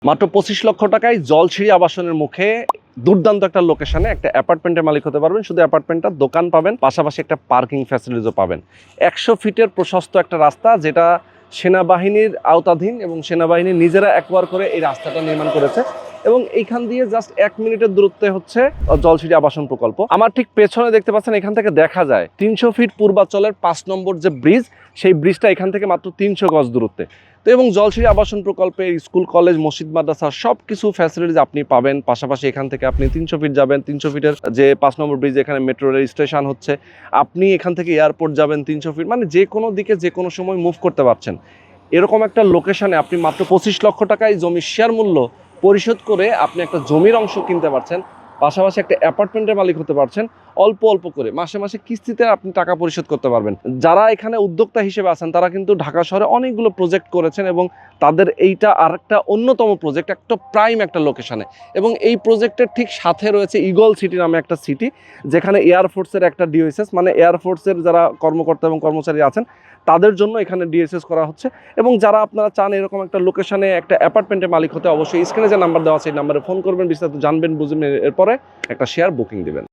মাত্র 25 লক্ষ টাকায় জলছিড়ি আবাসনের মুখে দুর্দান্ত একটা লোকেশনে একটা অ্যাপার্টমেন্টের মালিক হতে পারবেন। শুধু অ্যাপার্টমেন্টটা, দোকান পাবেন, পাশাপাশি একটা পার্কিং ফ্যাসিলিটিসও পাবেন। 100 ফিটের প্রশস্ত একটা রাস্তা, যেটা সেনাবাহিনীর আওতাধীন এবং সেনাবাহিনী নিজেরা অ্যাকোয়ার করে এই রাস্তাটা নির্মাণ করেছে। এবং এইখান দিয়ে জাস্ট 1 মিনিটের দূরত্বে হচ্ছে জলছিড়ি আবাসন প্রকল্প। আমার ঠিক পেছনে দেখতে পাচ্ছেন, এখান থেকে দেখা যায় 300 ফিট পূর্বাচলের 5 নম্বর যে ব্রিজ, সেই ব্রিজটা এখান থেকে মাত্র 300 গজ দূরত্বে। তো এবং জলছিড়ি আবাসন প্রকল্পে স্কুল, কলেজ, মসজিদ, মাদ্রাসা সব কিছু ফ্যাসিলিটিস আপনি পাবেন। পাশাপাশি এখান থেকে আপনি 300 ফিট যাবেন, 300 ফিটের যে 5 নম্বর ব্রিজ, এখানে মেট্রো রেল স্টেশন হচ্ছে। আপনি এখান থেকে এয়ারপোর্ট যাবেন 300 ফিট, মানে যে কোনো দিকে যে কোনো সময় মুভ করতে পারছেন। এরকম একটা লোকেশনে আপনি মাত্র 25 লক্ষ টাকায় জমির শেয়ার মূল্য পরিশোধ করে আপনি একটা জমির অংশ কিনতে পারছেন, পাশাপাশি একটা অ্যাপার্টমেন্টের মালিক হতে পারছেন। অল্প অল্প করে মাসে মাসে কিস্তিতে আপনি টাকা পরিশোধ করতে পারবেন। যারা এখানে উদ্যোক্তা হিসেবে আছেন, তারা কিন্তু ঢাকা শহরে অনেকগুলো প্রজেক্ট করেছেন এবং তাদের এইটা আরেকটা অন্যতম প্রজেক্ট, একটা প্রাইম একটা লোকেশনে। এবং এই প্রজেক্টের ঠিক সাথে রয়েছে ঈগল সিটি নামে একটা সিটি, যেখানে এয়ারফোর্সের একটা ডিওএসএস, মানে এয়ারফোর্সের যারা কর্মকর্তা এবং কর্মচারী আছেন তাদের জন্য এখানে ডিএসএস করা হচ্ছে। এবং যারা আপনারা চান এরকম একটা লোকেশনে একটা অ্যাপার্টমেন্টের মালিক হতে, অবশ্যই স্ক্রিনে যে নাম্বার দেওয়া আছে এই নাম্বারে ফোন করবেন, বিস্তারিত জানবেন, বুঝবেন, এরপরে একটা শেয়ার বুকিং দিবেন।